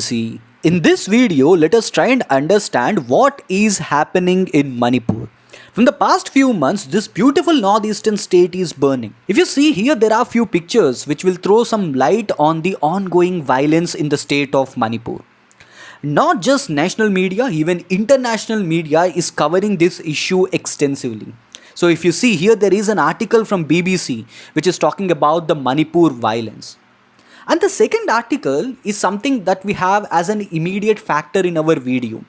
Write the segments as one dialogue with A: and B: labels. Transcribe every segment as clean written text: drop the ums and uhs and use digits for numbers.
A: See, in this video, let us try and understand what is happening in Manipur. From the past few months, this beautiful northeastern state is burning. If you see here, there are few pictures which will throw some light on the ongoing violence in the state of Manipur. Not just national media, even international media is covering this issue extensively. So if you see here, there is an article from BBC which is talking about the Manipur violence. And the second article is something that we have as an immediate factor in our video.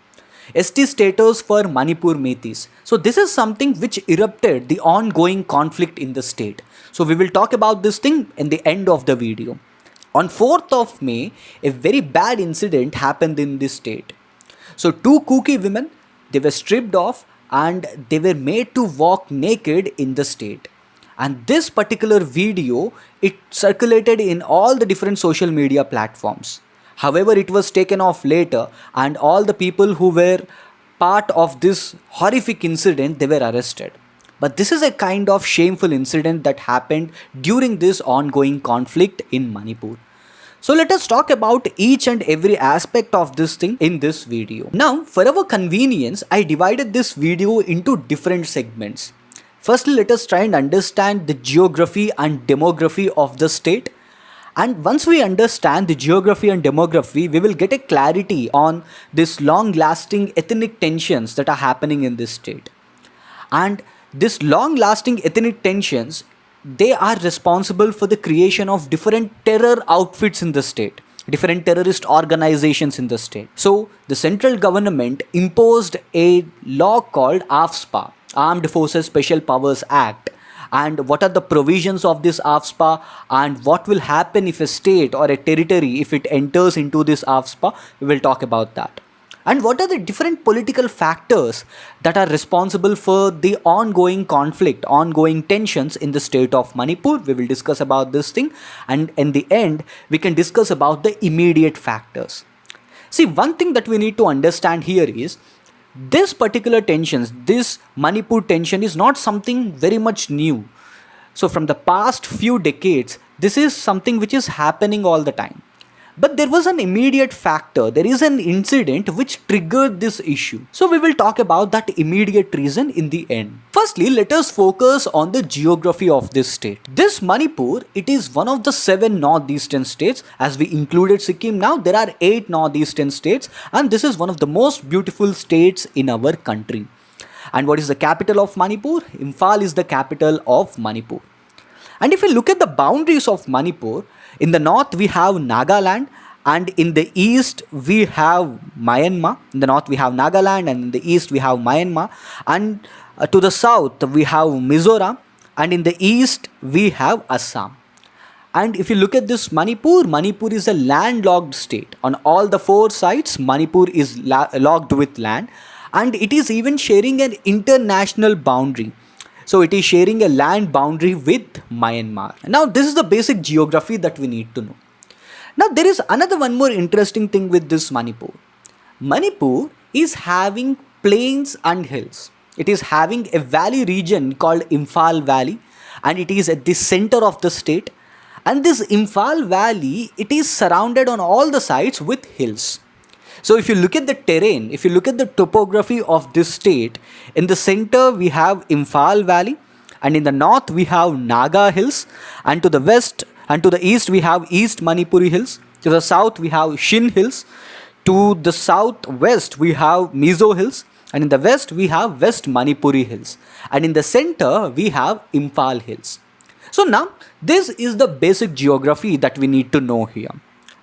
A: ST status for Manipur Metis. So this is something which erupted the ongoing conflict in the state. So we will talk about this thing in the end of the video. On 4th of May, a very bad incident happened in this state. So two Kuki women, they were stripped off and they were made to walk naked in the state. And this particular video, it circulated in all the different social media platforms. However, it was taken off later and all the people who were part of this horrific incident, they were arrested. But this is a kind of shameful incident that happened during this ongoing conflict in Manipur. So let us talk about each and every aspect of this thing in this video. Now, for our convenience, I divided this video into different segments. Firstly, let us try and understand the geography and demography of the state. And once we understand the geography and demography, we will get a clarity on this long-lasting ethnic tensions that are happening in this state. And this long-lasting ethnic tensions, they are responsible for the creation of different terror outfits in the state, different terrorist organizations in the state. So the central government imposed a law called AFSPA, Armed Forces Special Powers Act. And what are the provisions of this AFSPA and what will happen if a state or a territory, if it enters into this AFSPA, we will talk about that. And what are the different political factors that are responsible for the ongoing conflict, ongoing tensions in the state of Manipur? We will discuss about this thing, and in the end, we can discuss about the immediate factors. See, one thing that we need to understand here is this particular tensions, this Manipur tension is not something very much new. So from the past few decades, this is something which is happening all the time. But there was an immediate factor, there is an incident which triggered this issue. So we will talk about that immediate reason in the end. Firstly, let us focus on the geography of this state. This Manipur, it is one of the 7 northeastern states. As we included Sikkim now, there are 8 northeastern states, and this is one of the most beautiful states in our country. And what is the capital of Manipur? Imphal is the capital of Manipur. And if you look at the boundaries of Manipur, in the north we have Nagaland, and in the east we have Myanmar. In the north we have Nagaland, and in the east we have Myanmar. And to the south we have Mizoram, and in the east we have Assam. And if you look at this Manipur, Manipur is a landlocked state. On all the 4 sides, Manipur is locked with land, and it is even sharing an international boundary. So it is sharing a land boundary with Myanmar. Now this is the basic geography that we need to know. Now there is another one more interesting thing with this Manipur. Manipur is having plains and hills. It is having a valley region called Imphal Valley, and it is at the center of the state. And this Imphal Valley, it is surrounded on all the sides with hills. So if you look at the terrain, if you look at the topography of this state, in the center we have Imphal Valley, and in the north we have Naga Hills, and to the west and to the east we have East Manipuri Hills, to the south we have Shin Hills, to the southwest we have Mizo Hills, and in the west we have West Manipuri Hills, and in the center we have Imphal Hills. So now this is the basic geography that we need to know here.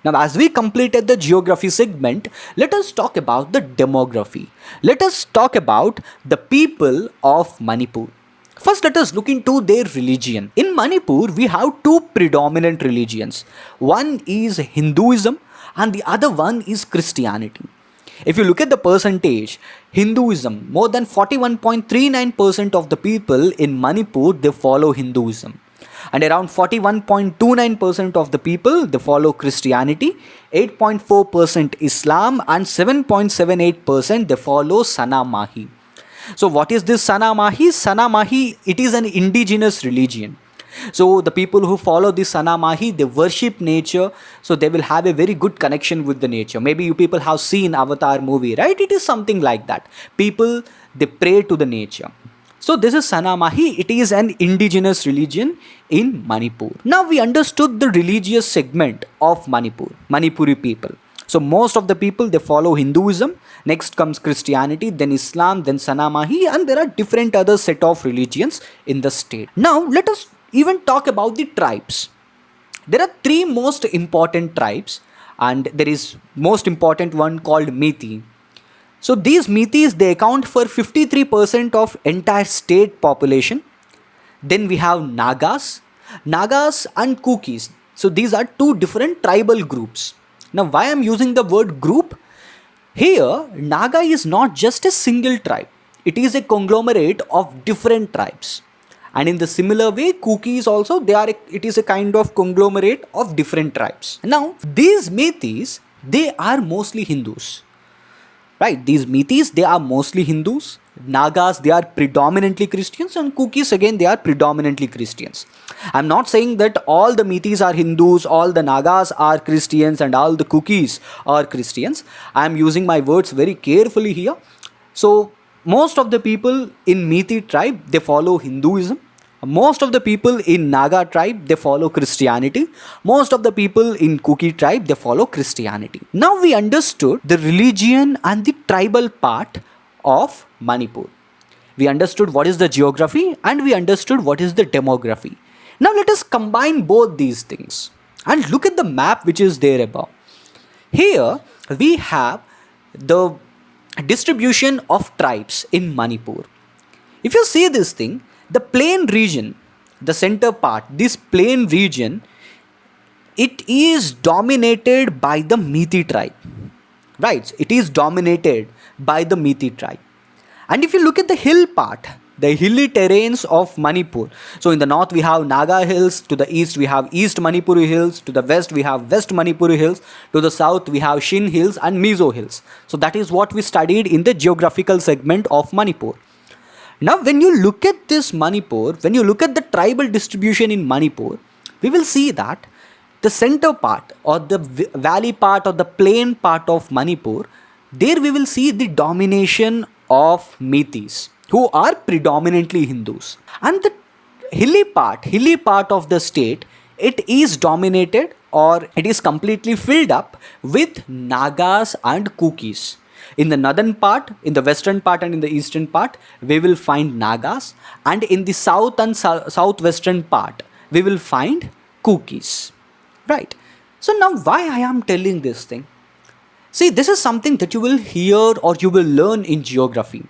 A: Now, as we completed the geography segment, let us talk about the demography. Let us talk about the people of Manipur. First, let us look into their religion. In Manipur, we have 2 predominant religions. One is Hinduism and the other one is Christianity. If you look at the percentage, Hinduism, more than 41.39% of the people in Manipur, they follow Hinduism. And around 41.29% of the people, they follow Christianity, 8.4% Islam, and 7.78% they follow Sana Mahi. So what is this Sana Mahi? Sana Mahi, it is an indigenous religion. So the people who follow this Sanamahi, they worship nature, so they will have a very good connection with the nature. Maybe you people have seen Avatar movie, right? It is something like that. People, they pray to the nature. So this is Sanamahi. It is an indigenous religion in Manipur. Now we understood the religious segment of Manipur, Manipuri people. So most of the people, they follow Hinduism. Next comes Christianity, then Islam, then Sanamahi, and there are different other set of religions in the state. Now let us even talk about the tribes. There are three most important tribes, and there is most important one called Methi. So these Methis, they account for 53% of entire state population. Then we have Nagas and Kukis. So these are two different tribal groups. Now why I am using the word group? Here, Naga is not just a single tribe. It is a conglomerate of different tribes. And in the similar way, Kukis also, it is a kind of conglomerate of different tribes. Now, these Methis, they are mostly Hindus. Right, these Methis, they are mostly Hindus. Nagas, they are predominantly Christians, and Kukis, again, they are predominantly Christians. I'm not saying that all the Methis are Hindus, all the Nagas are Christians, and all the Kukis are Christians. I'm using my words very carefully here. So most of the people in Methi tribe, they follow Hinduism. Most of the people in Naga tribe, they follow Christianity. Most of the people in Kuki tribe, they follow Christianity. Now we understood the religion and the tribal part of Manipur. We understood what is the geography and we understood what is the demography. Now let us combine both these things and look at the map which is there above. Here we have the distribution of tribes in Manipur. If you see this thing, the plain region, the center part, this plain region, it is dominated by the Methi tribe. Right, it is dominated by the Methi tribe. And if you look at the hill part, the hilly terrains of Manipur. So in the north we have Naga Hills, to the east we have East Manipuri Hills, to the west we have West Manipuri Hills, to the south we have Shin Hills and Mizo Hills. So that is what we studied in the geographical segment of Manipur. Now when you look at this Manipur, when you look at the tribal distribution in Manipur, we will see that the center part or the valley part or the plain part of Manipur, there we will see the domination of Methis, who are predominantly Hindus. And the hilly part of the state, it is dominated or it is completely filled up with Nagas and Kukis. In the northern part, in the western part and in the eastern part, we will find Nagas, and in the south and southwestern part, we will find Kukis. Right. So now why I am telling this thing? See, this is something that you will hear or you will learn in geography.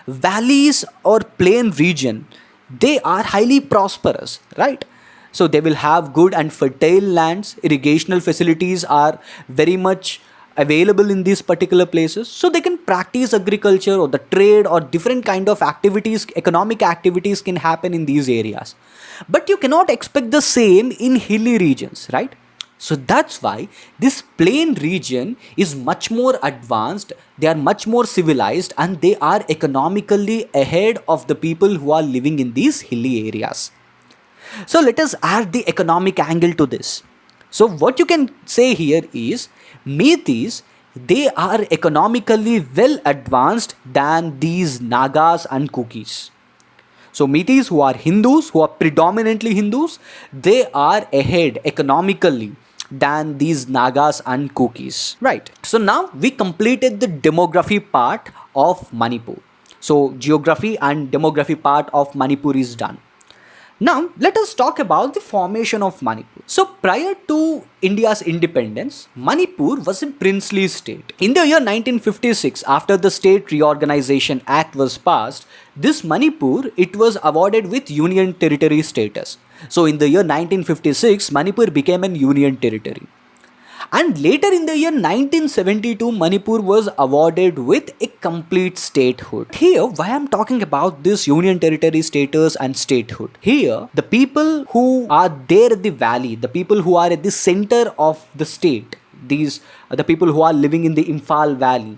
A: Valleys or plain region, they are highly prosperous, right? So they will have good and fertile lands. Irrigational facilities are very much available in these particular places, so they can practice agriculture or the trade or different kind of activities, economic activities can happen in these areas. But you cannot expect the same in hilly regions, right? So that's why this plain region is much more advanced, they are much more civilized, and they are economically ahead of the people who are living in these hilly areas. So let us add the economic angle to this. So what you can say here is Methis, they are economically well advanced than these Nagas and Kukis. So Methis, who are Hindus, who are predominantly Hindus, they are ahead economically than these Nagas and Kukis. Right. So now we completed the demography part of Manipur. So geography and demography part of Manipur is done. Now, let us talk about the formation of Manipur. So, prior to India's independence, Manipur was a princely state. In the year 1956, after the State Reorganization Act was passed, this Manipur, it was awarded with Union Territory status. So, in the year 1956, Manipur became an Union Territory. And later in the year 1972, Manipur was awarded with a complete statehood. Here, why I'm talking about this union territory status and statehood? Here, the people who are there at the valley, the people who are at the center of the state, these are the people who are living in the Imphal Valley,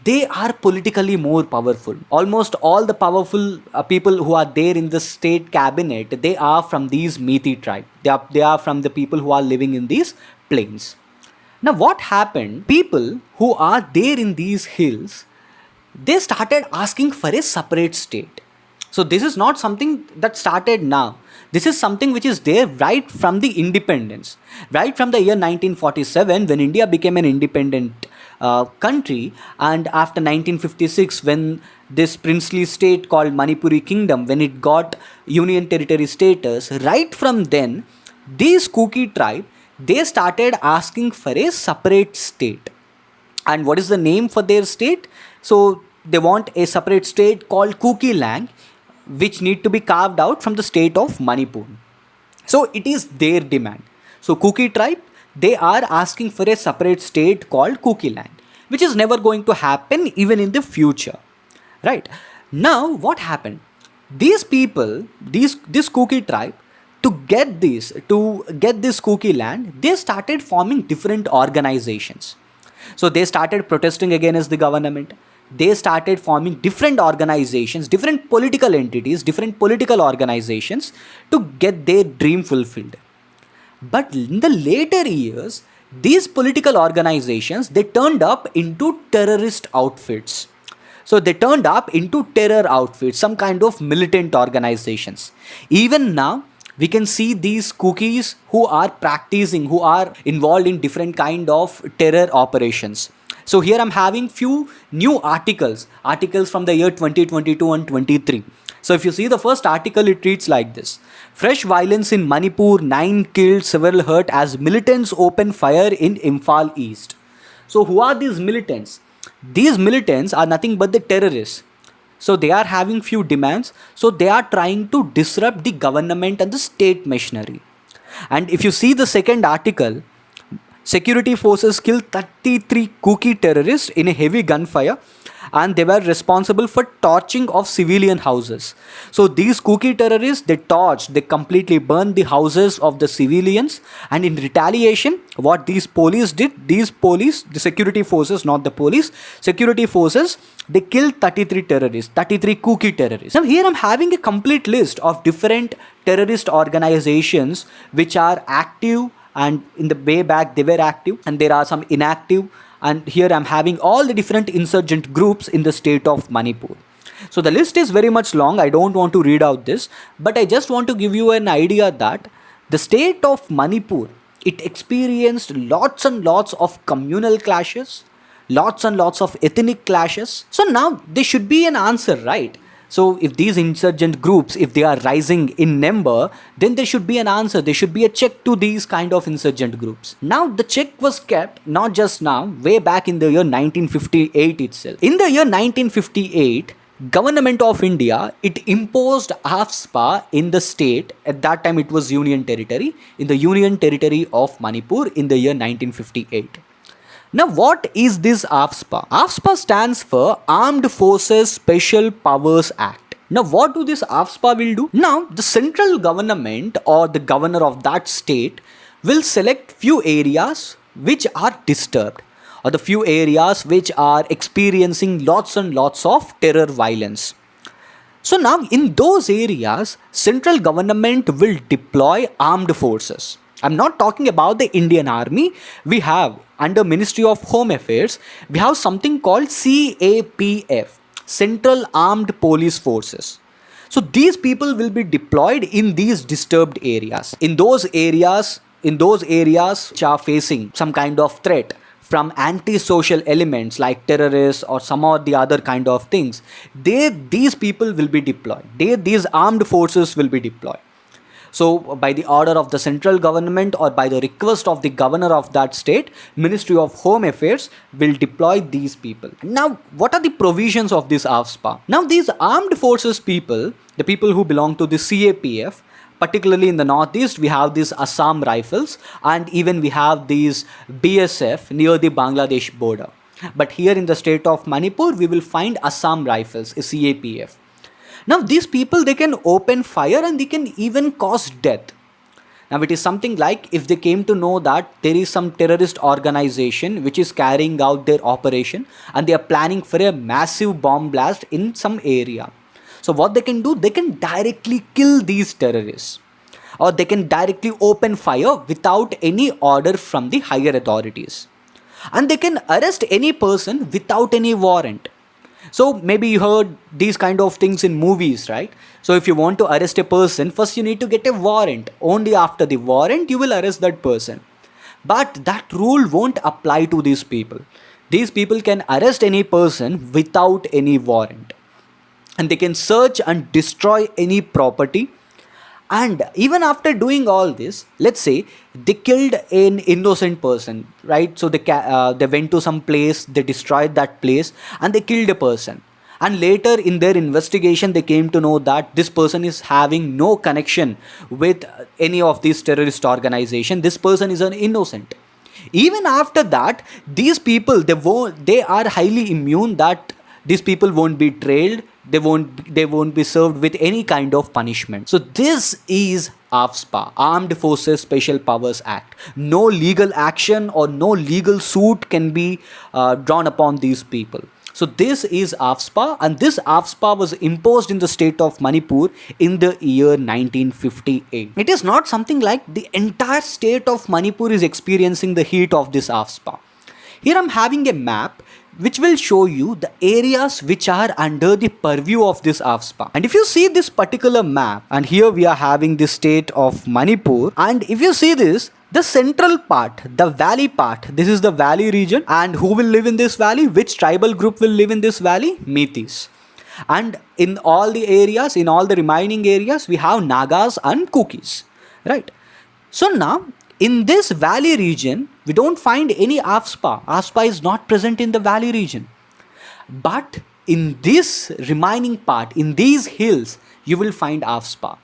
A: they are politically more powerful. Almost all the powerful people who are there in the state cabinet, they are from these Methi tribe. They are from the people who are living in these plains. Now what happened, people who are there in these hills, they started asking for a separate state. So this is not something that started now. This is something which is there right from the independence, right from the year 1947 when India became an independent country, and after 1956 when this princely state called Manipuri Kingdom, when it got union territory status, right from then these Kuki tribe, they started asking for a separate state. And what is the name for their state? So they want a separate state called Kuki land, which need to be carved out from the state of Manipur. So it is their demand. So Kuki tribe, they are asking for a separate state called Kuki land, which is never going to happen even in the future. Right? Now what happened? These people, this Kuki tribe, to get this Kuki land, they started forming different organizations. So they started protesting against the government. They started forming different organizations, different political entities, different political organizations to get their dream fulfilled. But in the later years, these political organizations, they turned up into terrorist outfits. So they turned up into terror outfits, some kind of militant organizations. Even now, we can see these cookies who are practicing, who are involved in different kind of terror operations. So here I'm having few new articles from the year 2022 and 23. So if you see the first article, it reads like this: fresh violence in Manipur, 9 killed, several hurt as militants open fire in Imphal East. So who are these militants? These militants are nothing but the terrorists. So they are having few demands. So they are trying to disrupt the government and the state machinery. And if you see the second article, security forces killed 33 Kuki terrorists in a heavy gunfire, and they were responsible for torching of civilian houses. So these Kuki terrorists, they completely burned the houses of the civilians, and in retaliation, what these police did, the security forces, not the police, security forces, they killed 33 terrorists, 33 Kuki terrorists. Now here I'm having a complete list of different terrorist organizations which are active, and in the way back they were active, and there are some inactive, and here I'm having all the different insurgent groups in the state of Manipur. So the list is very much long. I don't want to read out this, but I just want to give you an idea that the state of Manipur, it experienced lots and lots of communal clashes, lots and lots of ethnic clashes. So now there should be an answer, right? So if these insurgent groups, if they are rising in number, then there should be an answer. There should be a check to these kind of insurgent groups. Now the check was kept not just now, way back in the year 1958 itself. In the year 1958, Government of India, it imposed AFSPA in the state. At that time it was Union Territory, in the Union Territory of Manipur in the year 1958. Now what is this AFSPA? AFSPA stands for Armed Forces Special Powers Act. Now what do this AFSPA will do? Now the central government or the governor of that state will select few areas which are disturbed, or the few areas which are experiencing lots and lots of terror violence. So now in those areas, central government will deploy armed forces. I'm not talking about the Indian Army. We have, under Ministry of Home Affairs, we have something called CAPF, Central Armed Police Forces. So these people will be deployed in these disturbed areas. In those areas which are facing some kind of threat from anti-social elements like terrorists or some or the other kind of things, these people will be deployed. These armed forces will be deployed. So by the order of the central government or by the request of the governor of that state, Ministry of Home Affairs will deploy these people. Now, what are the provisions of this AFSPA? Now, these armed forces people, the people who belong to the CAPF, particularly in the northeast, we have these Assam rifles, and even we have these BSF near the Bangladesh border. But here in the state of Manipur, we will find Assam rifles, CAPF. Now these people, they can open fire and they can even cause death. Now it is something like if they came to know that there is some terrorist organization which is carrying out their operation and they are planning for a massive bomb blast in some area. So what they can do, they can directly kill these terrorists, or they can directly open fire without any order from the higher authorities. And they can arrest any person without any warrant. So maybe you heard these kind of things in movies, right? So if you want to arrest a person, first you need to get a warrant. Only after the warrant you will arrest that person. But that rule won't apply to these people. These people can arrest any person without any warrant. And they can search and destroy any property. And even after doing all this, let's say they killed an innocent person, right? So they went to some place, they destroyed that place, and they killed a person. And later in their investigation, they came to know that this person is having no connection with any of these terrorist organization. This person is an innocent. Even after that, these people, they are highly immune that these people won't be trailed, they won't be served with any kind of punishment. So this is AFSPA, Armed Forces Special Powers Act. No legal action or no legal suit can be drawn upon these people. So this is AFSPA, and this AFSPA was imposed in the state of Manipur in the year 1958. It is not something like the entire state of Manipur is experiencing the heat of this AFSPA. Here I'm having a map which will show you the areas which are under the purview of this AFSPA. And if you see this particular map, and here we are having the state of Manipur, and if you see this, the central part, the valley part, this is the valley region, and who will live in this valley? Which tribal group will live in this valley? Metis. And in all the areas, in all the remaining areas, we have Nagas and Kukis, right? So now, in this valley region, we don't find any AFSPA. AFSPA is not present in the valley region. But in this remaining part, in these hills, you will find AFSPA.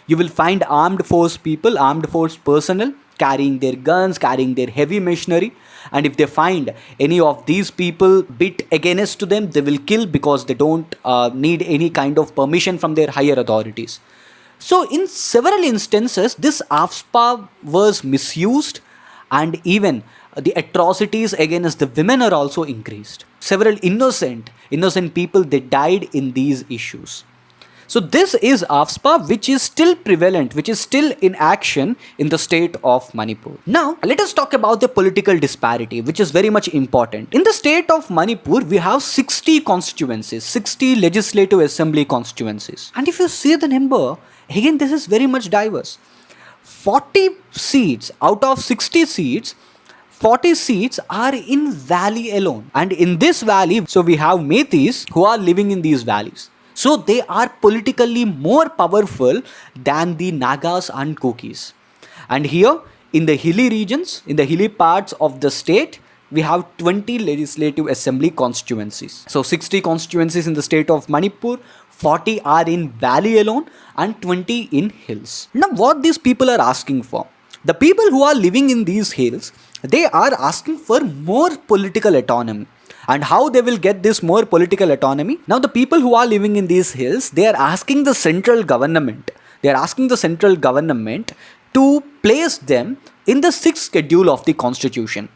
A: You will find armed force people, armed force personnel, carrying their guns, carrying their heavy machinery. And if they find any of these people bit against to them, they will kill, because they don't need any kind of permission from their higher authorities. So in several instances, this AFSPA was misused, and even the atrocities against the women are also increased. Several innocent people, they died in these issues. So this is AFSPA, which is still prevalent, which is still in action in the state of Manipur. Now, let us talk about the political disparity, which is very much important. In the state of Manipur, we have 60 constituencies, 60 legislative assembly constituencies. And if you see the number, again, this is very much diverse. 40 seats out of 60 seats, 40 seats are in valley alone. And in this valley, so we have Metis who are living in these valleys. So they are politically more powerful than the Nagas and Kukis. And here in the hilly regions, in the hilly parts of the state, we have 20 legislative assembly constituencies. So 60 constituencies in the state of Manipur, 40 are in valley alone, and 20 in hills. Now what these people are asking for? The people who are living in these hills, they are asking for more political autonomy. And how they will get this more political autonomy? Now the people who are living in these hills, they are asking the central government. They are asking the central government to place them in the 6th schedule of the constitution.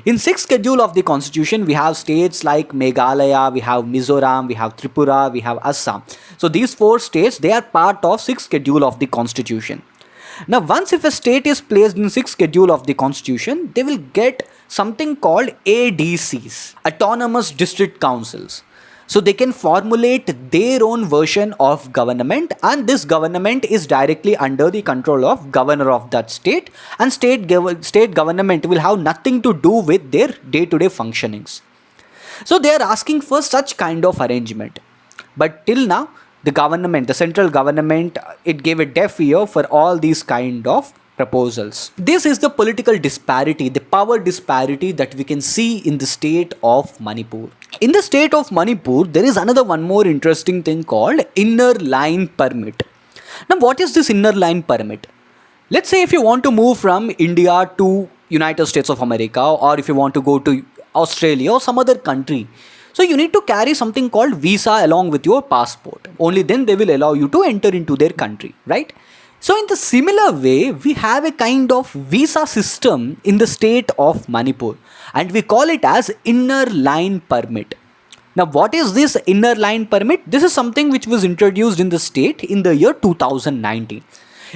A: In 6th schedule of the constitution, we have states like Meghalaya, we have Mizoram, we have Tripura, we have Assam. So these 4 states, they are part of 6th schedule of the constitution. Now once if a state is placed in 6th schedule of the constitution, they will get something called ADCs, Autonomous District Councils. So they can formulate their own version of government, and this government is directly under the control of governor of that state, and state government will have nothing to do with their day-to-day functionings. So they are asking for such kind of arrangement. But till now, the central government, it gave a deaf ear for all these kind of proposals. This is the political disparity, the power disparity that we can see in the state of Manipur. In the state of Manipur, there is one more interesting thing called inner line permit. Now, what is this inner line permit? Let's say if you want to move from India to United States of America, or if you want to go to Australia or some other country, so you need to carry something called visa along with your passport. Only then they will allow you to enter into their country, right? So, in the similar way, we have a kind of visa system in the state of Manipur, and we call it as inner line permit. Now, what is this inner line permit? This is something which was introduced in the state in the year 2019.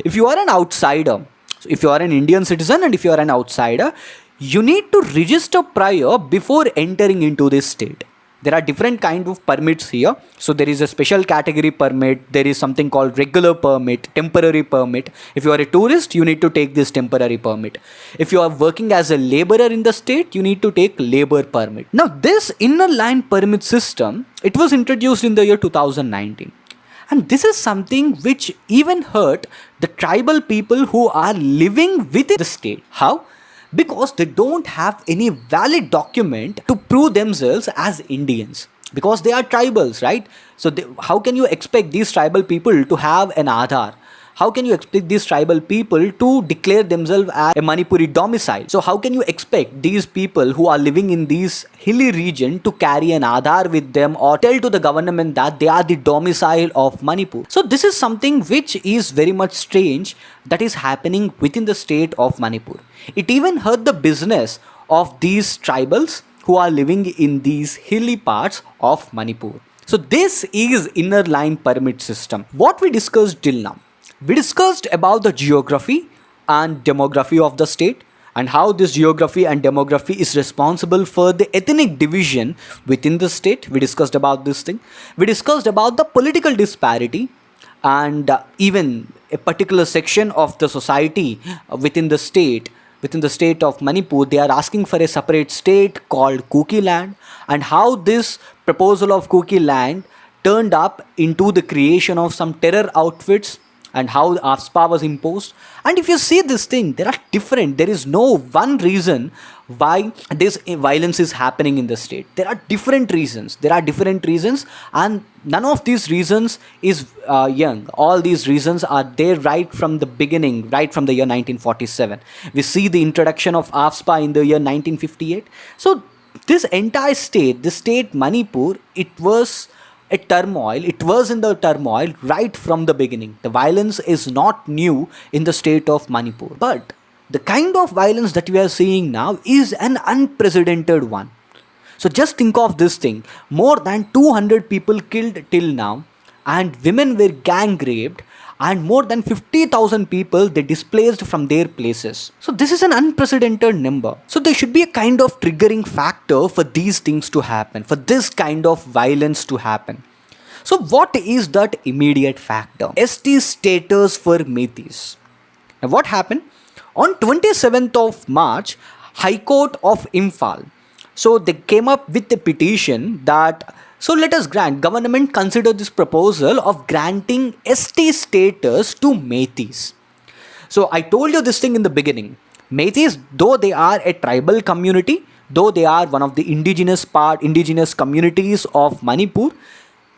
A: If you are an outsider, so if you are an Indian citizen and if you are an outsider, you need to register prior before entering into this state. There are different kind of permits here. So there is a special category permit, there is something called regular permit, temporary permit. If you are a tourist, you need to take this temporary permit. If you are working as a laborer in the state, you need to take labor permit. Now this inner line permit system, it was introduced in the year 2019. And this is something which even hurt the tribal people who are living within the state. How? Because they don't have any valid document to prove themselves as Indians, because they are tribals, right? So how can you expect these tribal people to have an Aadhaar? How can you expect these tribal people to declare themselves as a Manipuri domicile? So how can you expect these people who are living in these hilly region to carry an Aadhaar with them or tell to the government that they are the domicile of Manipur? So this is something which is very much strange that is happening within the state of Manipur. It even hurt the business of these tribals who are living in these hilly parts of Manipur. So this is inner line permit system. What we discussed till now. We discussed about the geography and demography of the state and how this geography and demography is responsible for the ethnic division within the state. We discussed about this thing. We discussed about the political disparity and even a particular section of the society within the state of Manipur, they are asking for a separate state called Kuki land, and how this proposal of Kuki land turned up into the creation of some terror outfits and how AFSPA was imposed. And if you see this thing, there is no one reason why this violence is happening in the state. There are different reasons, and none of these reasons is young. All these reasons are there right from the beginning, right from the year 1947. We see the introduction of AFSPA in the year 1958. So this entire state, the state Manipur, it was in the turmoil right from the beginning. The violence is not new in the state of Manipur, but the kind of violence that we are seeing now is an unprecedented one. So just think of this thing, more than 200 people killed till now, and women were gang raped, and more than 50,000 people they displaced from their places. So this is an unprecedented number. So there should be a kind of triggering factor for these things to happen, for this kind of violence to happen. So what is that immediate factor? ST status for Metis. Now what happened? On 27th of March, High Court of Imphal, so they came up with a petition that, so let us grant, government consider this proposal of granting ST status to Metis. So I told you this thing in the beginning. Metis, though they are a tribal community, though they are one of the indigenous communities of Manipur,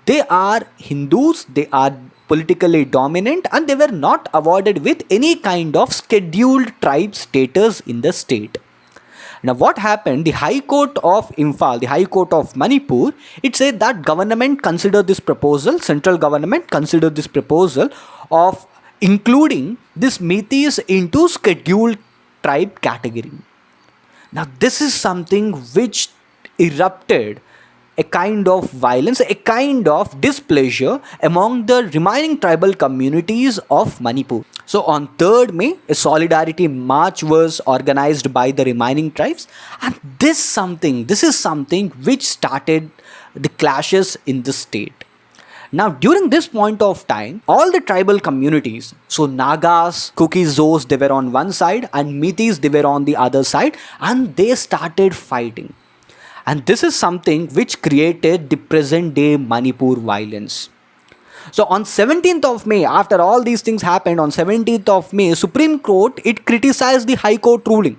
A: they are Hindus, they are politically dominant, and they were not awarded with any kind of scheduled tribe status in the state. Now what happened? The High Court of Imphal, the High Court of Manipur, it said that government considered this proposal, central government considered this proposal of including this Metis into scheduled tribe category. Now this is something which erupted a kind of violence, a kind of displeasure among the remaining tribal communities of Manipur. So on 3rd May, a solidarity march was organized by the remaining tribes, and this is something which started the clashes in the state. Now during this point of time, all the tribal communities, so Nagas, Kukizos, they were on one side, and Metis, they were on the other side, and they started fighting. And this is something which created the present day Manipur violence. So on 17th of May, after all these things happened, on 17th of May, Supreme Court, it criticized the High Court ruling.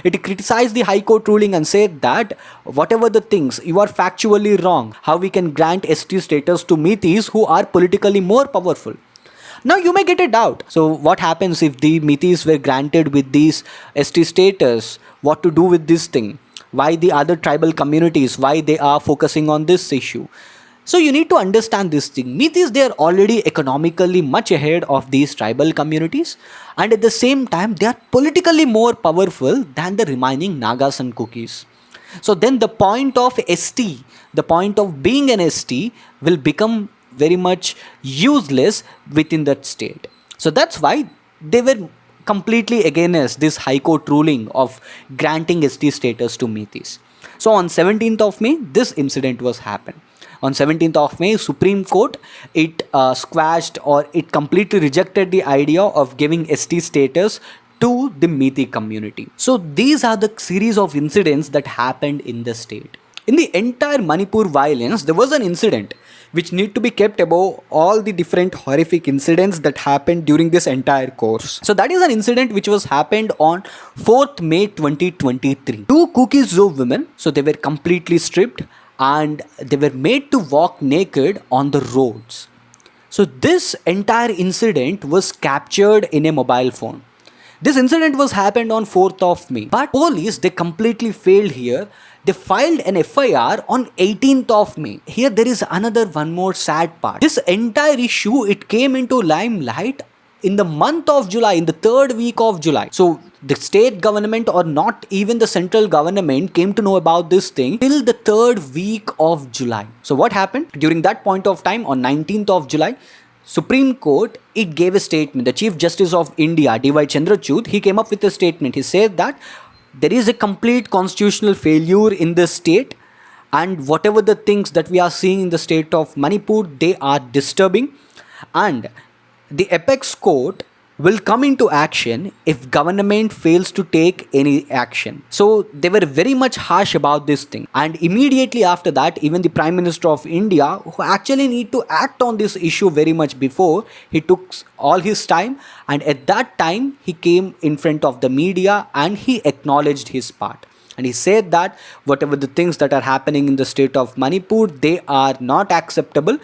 A: It criticized the High Court ruling and said that whatever the things, you are factually wrong. How we can grant ST status to Metis who are politically more powerful. Now you may get a doubt. So what happens if the Metis were granted with these ST status? What to do with this thing? Why the other tribal communities, why they are focusing on this issue? So you need to understand this thing. Metis, they are already economically much ahead of these tribal communities, and at the same time they are politically more powerful than the remaining Nagas and Kukis. So then the point of ST, the point of being an ST will become very much useless within that state. So that's why they were completely against this High Court ruling of granting ST status to Metis. So on 17th of May, this incident was happened. On 17th of May, Supreme Court, it squashed or it completely rejected the idea of giving ST status to the Methi community. So these are the series of incidents that happened in the state. In the entire Manipur violence, there was an incident which need to be kept above all the different horrific incidents that happened during this entire course. So that is an incident which was happened on 4th May 2023. Two Kuki Zoo women, so they were completely stripped and they were made to walk naked on the roads. So this entire incident was captured in a mobile phone. This incident was happened on 4th of May. But police, they completely failed here. They filed an FIR on 18th of May. Here there is another one more sad part. This entire issue, it came into limelight in the month of July, in the 3rd week of July. So the state government or not even the central government came to know about this thing till the 3rd week of July. So what happened? During that point of time, on 19th of July, Supreme Court, it gave a statement. The Chief Justice of India, D.Y. Chandrachud, he came up with a statement. He said that there is a complete constitutional failure in the state, and whatever the things that we are seeing in the state of Manipur, they are disturbing, and the apex court will come into action if government fails to take any action. So they were very much harsh about this thing, and immediately after that, even the Prime Minister of India, who actually need to act on this issue very much before, he took all his time, and at that time he came in front of the media and he acknowledged his part. And he said that whatever the things that are happening in the state of Manipur, they are not acceptable,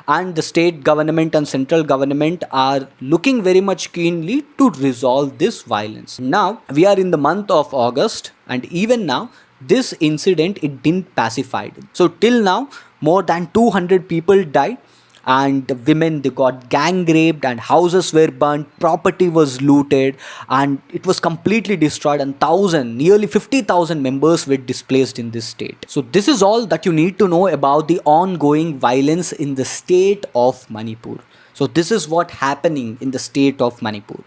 A: and the state government and central government are looking very much keenly to resolve this violence. Now we are in the month of August, and even now this incident, it didn't pacified. So till now more than 200 people died, and the women, they got gang raped, and houses were burnt, property was looted, and it was completely destroyed, and nearly 50,000 members were displaced in this state. So this is all that you need to know about the ongoing violence in the state of Manipur. So this is what happening in the state of Manipur.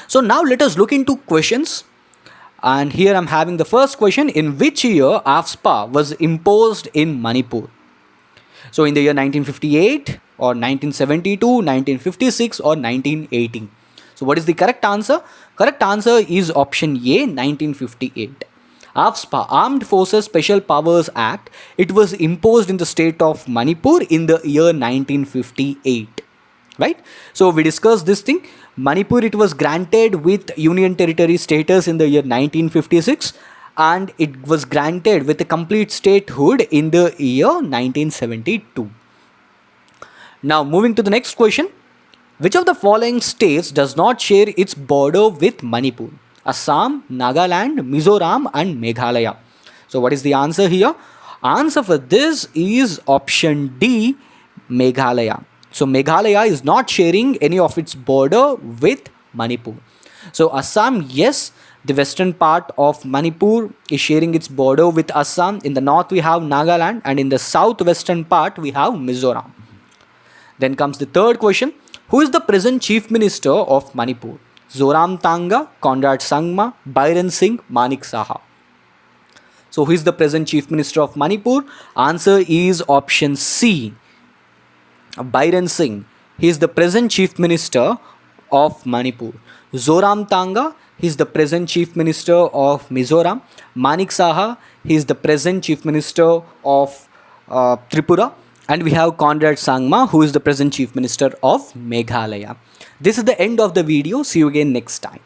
A: So now let us look into questions. And here I'm having the first question: in which year AFSPA was imposed in Manipur? So in the year 1958 or 1972, 1956 or 1918. So what is the correct answer? Correct answer is option A, 1958. AFSPA, Armed Forces Special Powers Act, it was imposed in the state of Manipur in the year 1958. Right? So we discussed this thing. Manipur, it was granted with Union Territory status in the year 1956. And it was granted with a complete statehood in the year 1972. Now moving to the next question. Which of the following states does not share its border with Manipur? Assam, Nagaland, Mizoram and Meghalaya. So what is the answer here? Answer for this is option D, Meghalaya. So Meghalaya is not sharing any of its border with Manipur. So Assam, yes, the western part of Manipur is sharing its border with Assam. In the north we have Nagaland, and in the southwestern part we have Mizoram. Then comes the third question. Who is the present Chief Minister of Manipur? Zoram Tanga, Conrad Sangma, Byron Singh, Manik Saha. So who is the present Chief Minister of Manipur? Answer is option C, Byron Singh. He is the present Chief Minister of Manipur. Zoram Tanga, he is the present Chief Minister of Mizoram. Manik Saha, he is the present Chief Minister of Tripura. And we have Conrad Sangma, who is the present Chief Minister of Meghalaya. This is the end of the video. See you again next time.